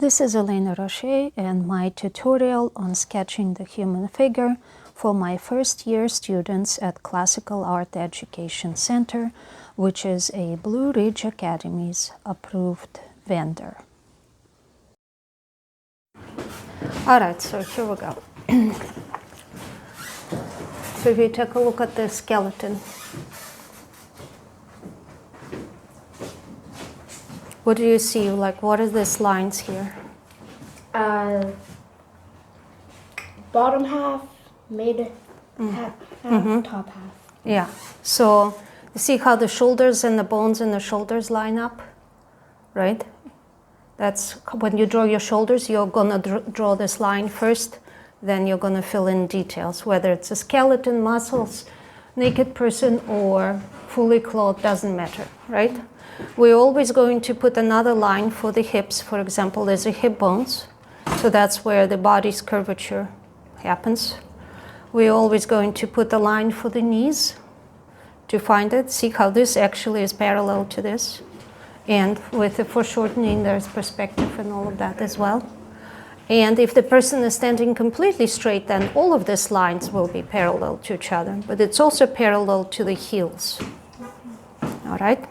This is Elena Roche and my tutorial on sketching the human figure for my first year students at Classical Art Education Center, which is a Blue Ridge Academy's approved vendor. Alright, so here we go. So if you take a look at the skeleton, what do you see? Like, what are these lines here? Bottom half, mid half, top half. Yeah. So you see how the shoulders and the bones in the shoulders line up, right? That's when you draw your shoulders, you're gonna draw this line first, then you're gonna fill in details, whether it's a skeleton, muscles, naked person, or fully clothed, doesn't matter, right? We're always going to put another line for the hips. For example, there's the hip bones. So that's where the body's curvature happens. We're always going to put a line for the knees to find it. See how this actually is parallel to this. And with the foreshortening, there's perspective and all of that as well. And if the person is standing completely straight, then all of these lines will be parallel to each other. But it's also parallel to the heels. All right?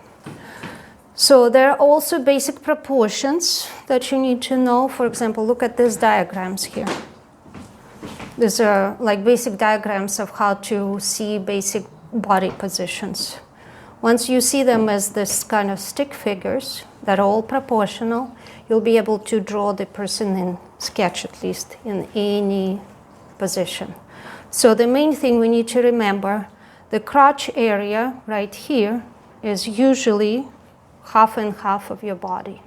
So there are also basic proportions that you need to know. For example, look at these diagrams here. These are like basic diagrams of how to see basic body positions. Once you see them as this kind of stick figures that are all proportional, you'll be able to draw the person in sketch, at least in any position. So the main thing we need to remember, the crotch area right here is usually half and half of your body,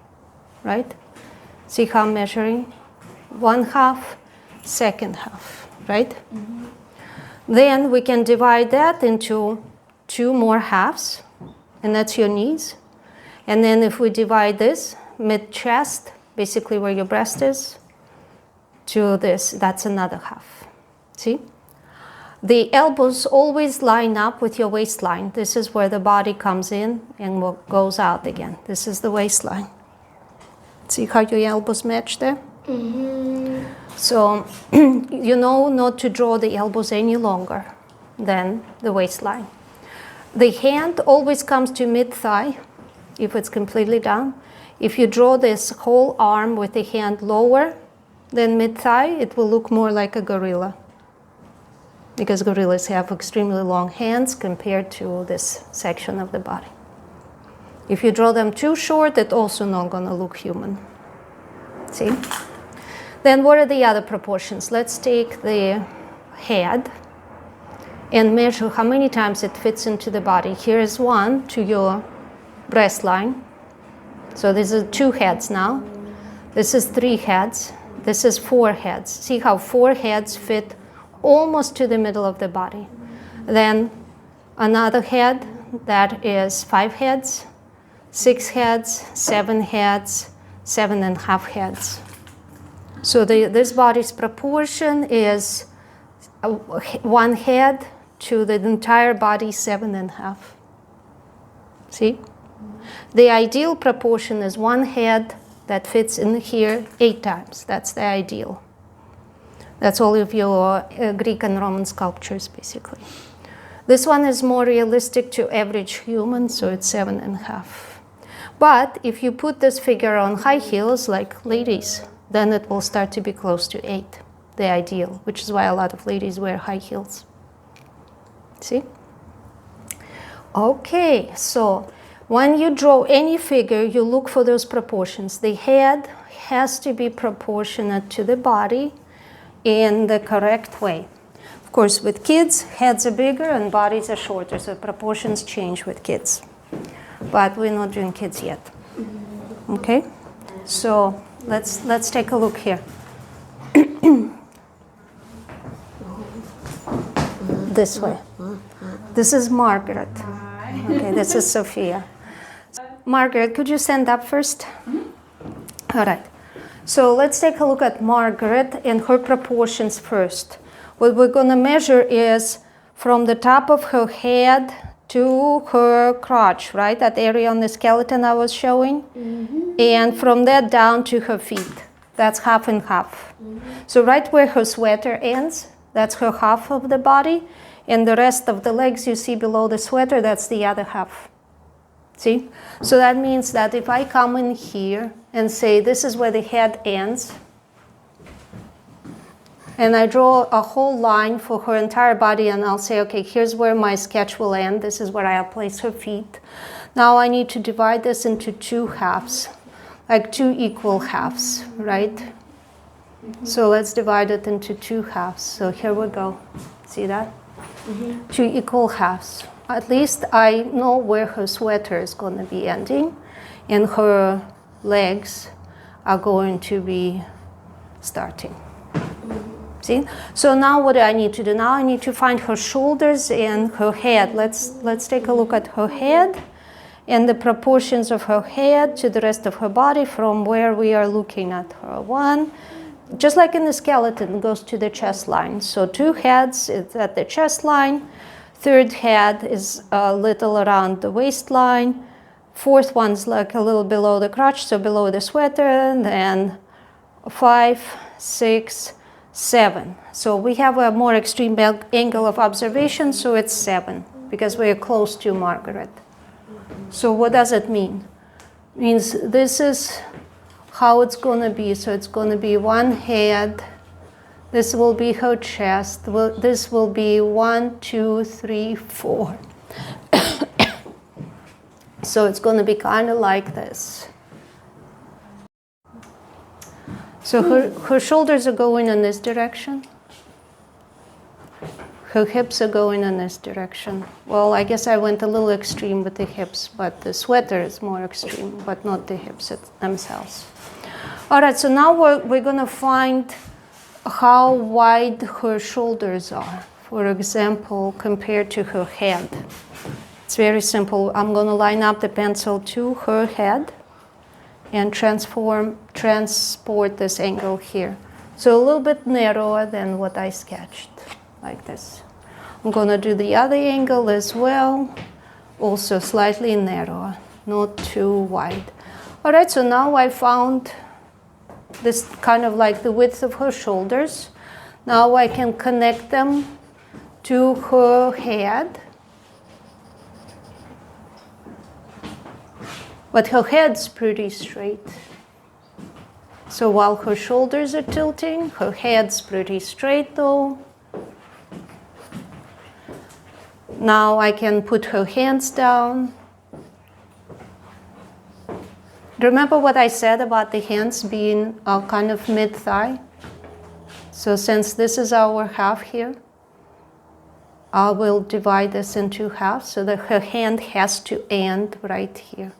right? See how I'm measuring? One half, second half, right? Mm-hmm. Then we can divide that into two more halves, and that's your knees. And then if we divide this mid-chest, basically where your breast is, to this, that's another half. See? The elbows always line up with your waistline. This is where the body comes in and goes out again. This is the waistline. See how your elbows match there? Mm-hmm. So you know not to draw the elbows any longer than the waistline. The hand always comes to mid-thigh if it's completely down. If you draw this whole arm with the hand lower than mid-thigh, it will look more like a gorilla, because gorillas have extremely long hands compared to this section of the body. If you draw them too short, it's also not going to look human. See? Then what are the other proportions? Let's take the head and measure how many times it fits into the body. Here is one to your breast line. So these are two heads now. This is three heads. This is four heads. See how four heads fit almost to the middle of the body. Then another head, that is 5 heads, 6 heads, 7 heads, 7.5 heads. So this body's proportion is one head to the entire body, 7.5. See? The ideal proportion is one head that fits in here 8 times. That's the ideal. That's all of your Greek and Roman sculptures, basically. This one is more realistic to average human, so it's 7.5. But if you put this figure on high heels, like ladies, then it will start to be close to 8, the ideal, which is why a lot of ladies wear high heels. See? Okay, so when you draw any figure, you look for those proportions. The head has to be proportionate to the body in the correct way. Of course, with kids, heads are bigger and bodies are shorter, so proportions change with kids. But we're not doing kids yet. Okay? So let's take a look here. This way. This is Margaret. Okay, this is Sophia. Margaret, could you stand up first? All right. So let's take a look at Margaret and her proportions first. What we're going to measure is from the top of her head to her crotch, right? That area on the skeleton I was showing. Mm-hmm. And from that down to her feet. That's half and half. So right where her sweater ends, that's her half of the body. And the rest of the legs you see below the sweater, that's the other half. See? So that means that if I come in here and say this is where the head ends, and I draw a whole line for her entire body, and I'll say, okay, here's where my sketch will end. This is where I'll place her feet. Now I need to divide this into two halves, like two equal halves, right? So let's divide it into two halves. So here we go. See that? Two equal halves. At least I know where her sweater is going to be ending, and her legs are going to be starting. See? So now what do I need to do? Now I need to find her shoulders and her head. Let's take a look at her head and the proportions of her head to the rest of her body from where we are looking at her. One, just like in the skeleton, goes to the chest line. So two heads is at the chest line. Third head is a little around the waistline. Fourth one's like a little below the crotch, so below the sweater. And then 5, 6, 7. So we have a more extreme angle of observation, so it's 7 because we're close to Margaret. So what does it mean? It means this is how it's going to be. So it's going to be one head. This will be her chest. This will be 1, 2, 3, 4. So it's going to be kind of like this. So her shoulders are going in this direction. Her hips are going in this direction. Well, I guess I went a little extreme with the hips, but the sweater is more extreme, but not the hips themselves. All right, so now we're going to find how wide her shoulders are, for example, compared to her head. It's very simple. I'm going to line up the pencil to her head and transport this angle here. So a little bit narrower than what I sketched, like this. I'm going to do the other angle as well, also slightly narrower, not too wide. All right, so now I found this kind of like the width of her shoulders. Now I can connect them to her head. But her head's pretty straight. So while her shoulders are tilting, her head's pretty straight though. Now I can put her hands down. Remember what I said about the hands being kind of mid-thigh? So since this is our half here, I will divide this into half so that her hand has to end right here.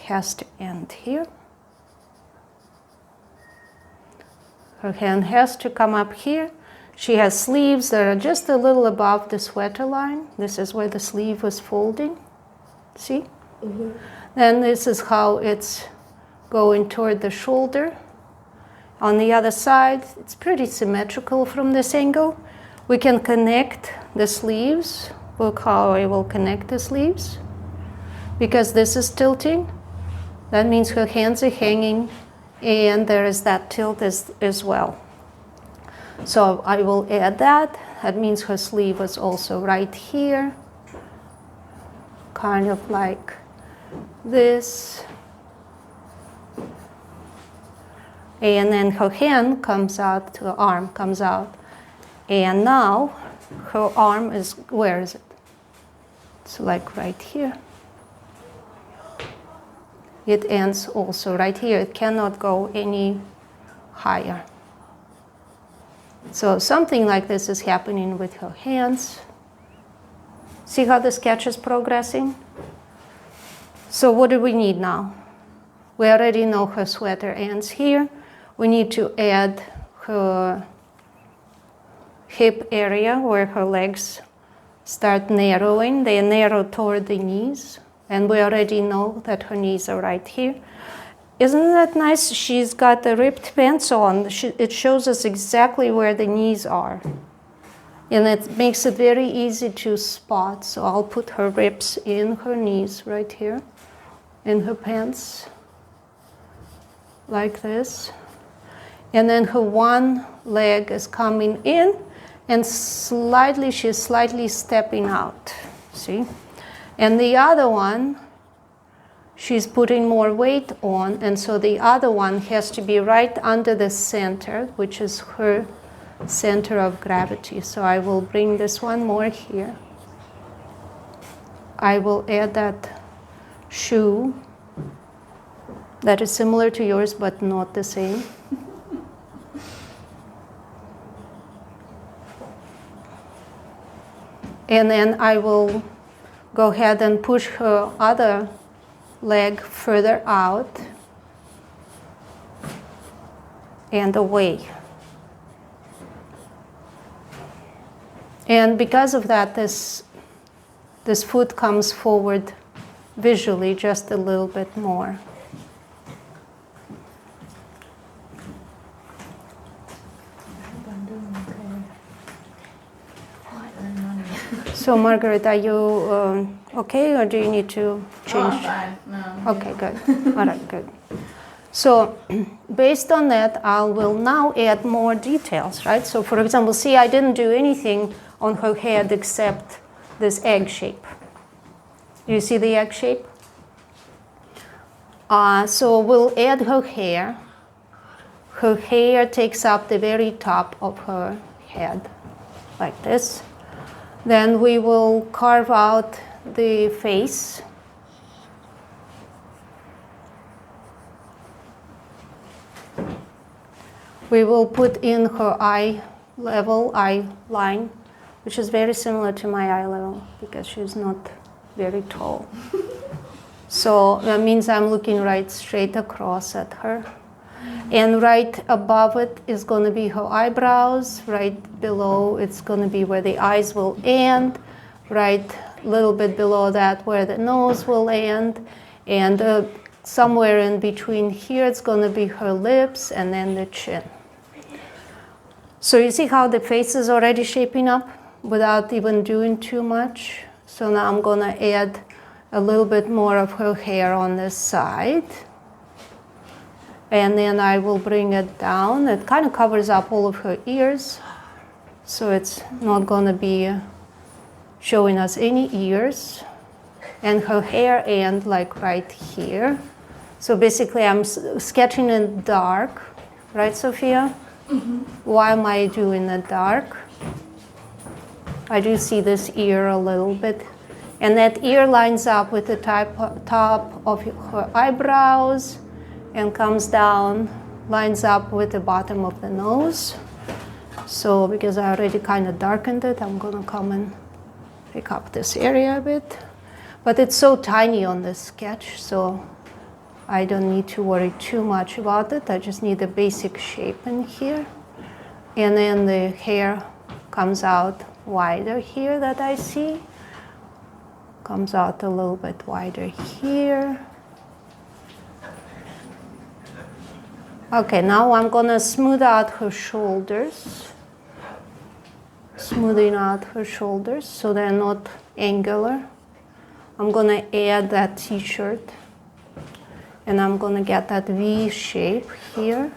Has to end here. Her hand has to come up here. She has sleeves that are just a little above the sweater line. This is where the sleeve was folding. See? Mm-hmm. Then this is how it's going toward the shoulder. On the other side, it's pretty symmetrical from this angle. We can connect the sleeves. Look how I will connect the sleeves. Because this is tilting. That means her hands are hanging, and there is that tilt as well. So I will add that. That means her sleeve is also right here, kind of like this. And then her hand comes out, her arm comes out. And now her arm is, where is it? It's like right here. It ends also right here. It cannot go any higher. So something like this is happening with her hands. See how the sketch is progressing? So what do we need now? We already know her sweater ends here. We need to add her hip area where her legs start narrowing. They narrow toward the knees. And we already know that her knees are right here. Isn't that nice? She's got the ripped pants on. It shows us exactly where the knees are. And it makes it very easy to spot. So I'll put her ribs in her knees right here, in her pants, like this. And then her one leg is coming in, and she's slightly stepping out, see? And the other one, she's putting more weight on, and so the other one has to be right under the center, which is her center of gravity. So I will bring this one more here. I will add that shoe that is similar to yours but not the same. And then I will go ahead and push her other leg further out and away. And because of that, this foot comes forward visually just a little bit more. So Margaret, are you okay, or do you need to change? Oh, I'm fine. No. Okay, good. All right, good. So based on that, I will now add more details, right? So for example, see, I didn't do anything on her head except this egg shape. You see the egg shape? So we'll add her hair. Her hair takes up the very top of her head, like this. Then we will carve out the face. We will put in her eye level, eye line, which is very similar to my eye level because she's not very tall. So that means I'm looking right straight across at her. And right above it is going to be her eyebrows. Right below it's going to be where the eyes will end. Right a little bit below that where the nose will end. And somewhere in between here it's going to be her lips and then the chin. So you see how the face is already shaping up without even doing too much? So now I'm going to add a little bit more of her hair on this side. And then I will bring it down. It kind of covers up all of her ears. So it's not going to be showing us any ears. And her hair end like right here. So basically I'm sketching in dark. Right, Sophia? Mm-hmm. Why am I doing the dark? I do see this ear a little bit. And that ear lines up with the top of her eyebrows and comes down, lines up with the bottom of the nose. So because I already kind of darkened it, I'm going to come and pick up this area a bit. But it's so tiny on this sketch, so I don't need to worry too much about it. I just need a basic shape in here. And then the hair comes out wider here that I see. Comes out a little bit wider here. Okay, now I'm gonna smooth out her shoulders. Smoothing out her shoulders so they're not angular. I'm gonna add that t-shirt. And I'm gonna get that V shape here.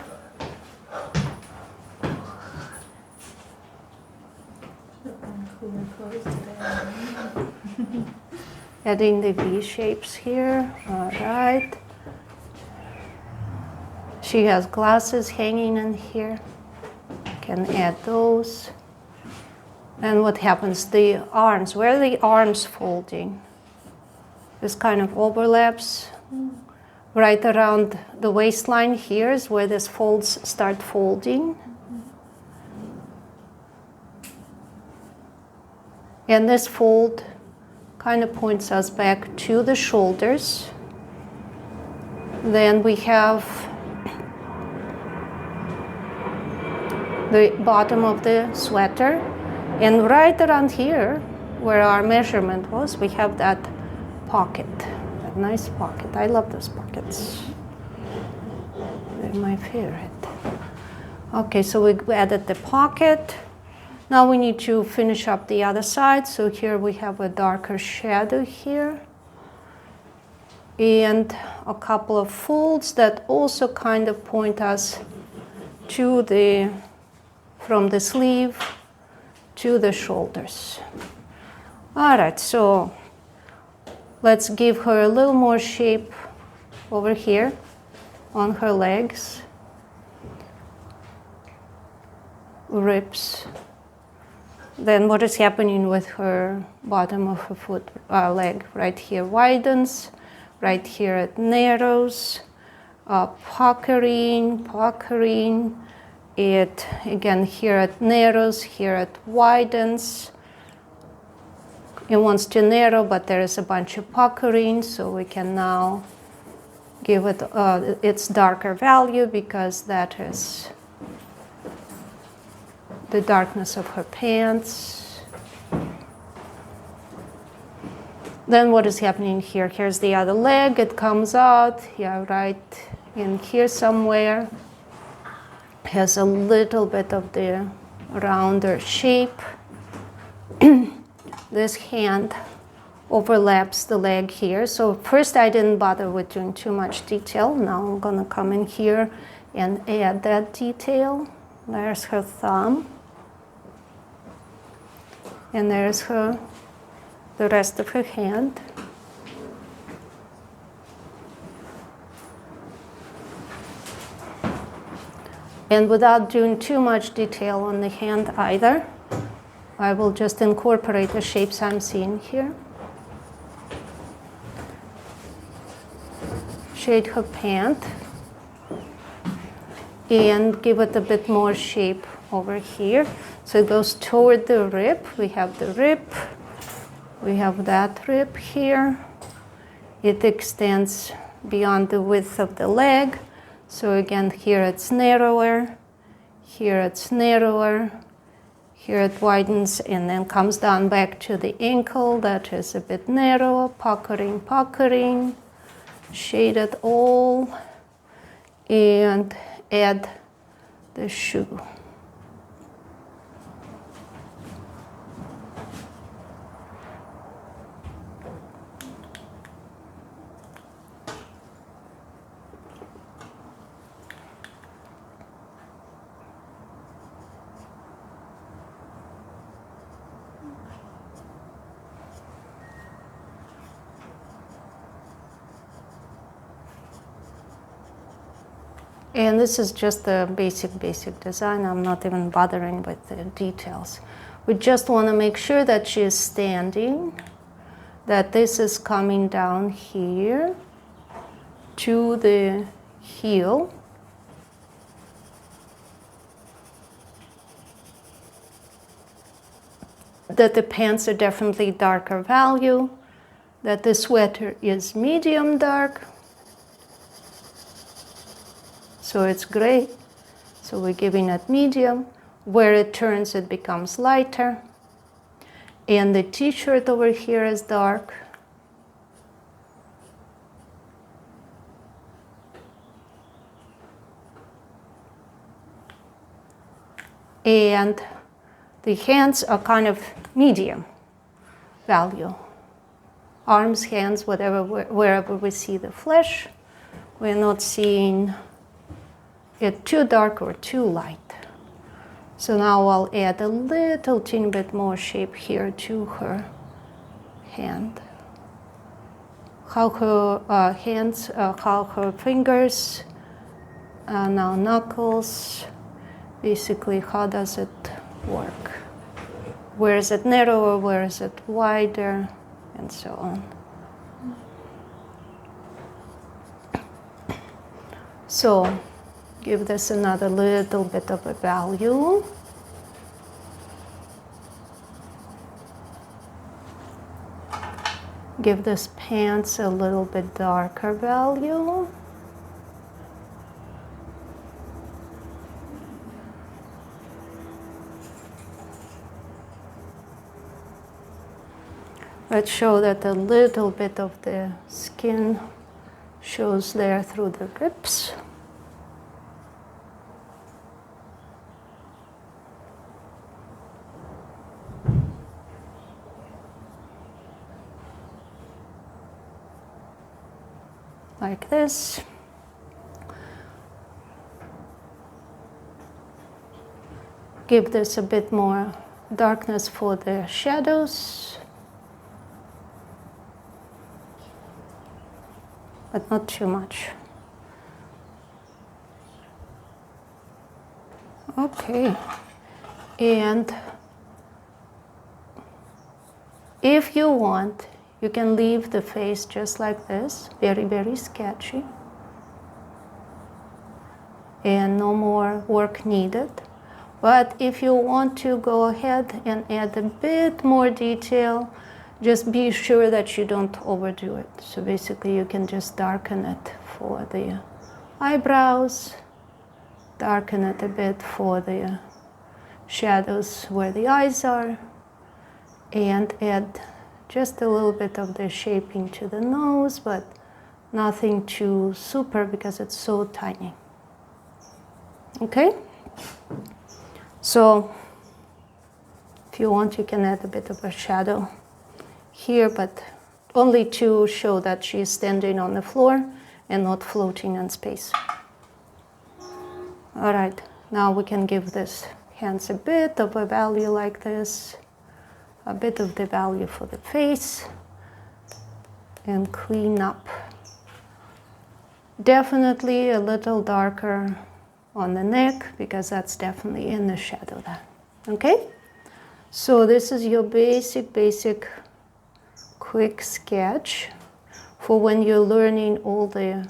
Adding the V shapes here, all right. She has glasses hanging in here. Can add those. And what happens? The arms, where are the arms folding? This kind of overlaps. Right around the waistline here is where these folds start folding. And this fold kind of points us back to the shoulders. Then we have the bottom of the sweater. And right around here, where our measurement was, we have that pocket. That nice pocket. I love those pockets. They're my favorite. Okay, so we added the pocket. Now we need to finish up the other side. So here we have a darker shadow here. And a couple of folds that also kind of point us from the sleeve to the shoulders. All right, so let's give her a little more shape over here on her legs, ribs. Then what is happening with her bottom of her leg? Right here widens, right here it narrows, puckering. It, again, here it narrows, here it widens. It wants to narrow, but there is a bunch of puckering, so we can now give it its darker value because that is the darkness of her pants. Then what is happening here? Here's the other leg. It comes out, yeah, right in here somewhere. Has a little bit of the rounder shape. This hand overlaps the leg here. So first I didn't bother with doing too much detail. Now I'm gonna come in here and add that detail. There's her thumb. And there's the rest of her hand. And without doing too much detail on the hand either, I will just incorporate the shapes I'm seeing here. Shade her pant and give it a bit more shape over here. So it goes toward the rib. We have the rib. We have that rib here. It extends beyond the width of the leg. So again, here it's narrower. Here it's narrower. Here it widens and then comes down back to the ankle. That is a bit narrower. Puckering. Shade it all. And add the shoe. And this is just the basic design. I'm not even bothering with the details. We just want to make sure that she is standing, that this is coming down here to the heel. That the pants are definitely darker value, that the sweater is medium dark. So it's gray, so we're giving it medium. Where it turns, it becomes lighter. And the t-shirt over here is dark. And the hands are kind of medium value. Arms, hands, whatever, wherever we see the flesh. We're not seeing it too dark or too light. So now I'll add a little teeny bit more shape here to her hand. How her hands, how her fingers, now knuckles, basically how does it work? Where is it narrower, where is it wider, and so on. So give this another little bit of a value. Give this pants a little bit darker value. Let's show that a little bit of the skin shows there through the ribs. Like this. give this a bit more darkness for the shadows, but not too much. Okay, and if you want, you can leave the face just like this, very, very sketchy, and no more work needed. But if you want to go ahead and add a bit more detail, just be sure that you don't overdo it. So basically you can just darken it for the eyebrows, darken it a bit for the shadows where the eyes are, and add just a little bit of the shaping to the nose, but nothing too super because it's so tiny. Okay? So if you want, you can add a bit of a shadow here, but only to show that she is standing on the floor and not floating in space. All right, now we can give this hands a bit of a value like this, a bit of the value for the face, and clean up. Definitely a little darker on the neck because that's definitely in the shadow there. Okay? So this is your basic quick sketch for when you're learning all the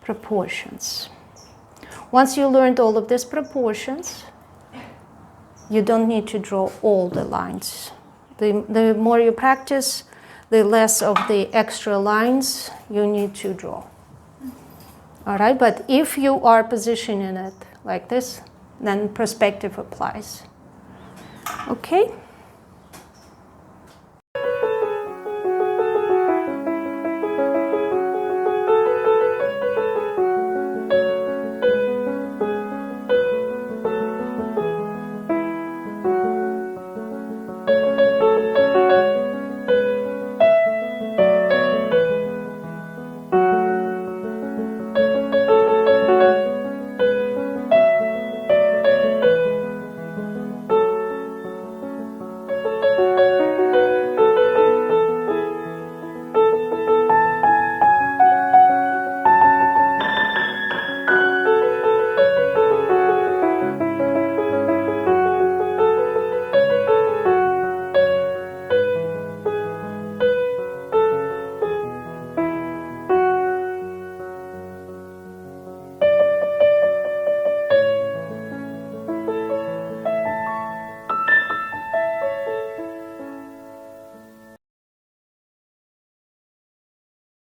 proportions. Once you learned all of these proportions, you don't need to draw all the lines. The more you practice, the less of the extra lines you need to draw. All right, but if you are positioning it like this, then perspective applies. Okay.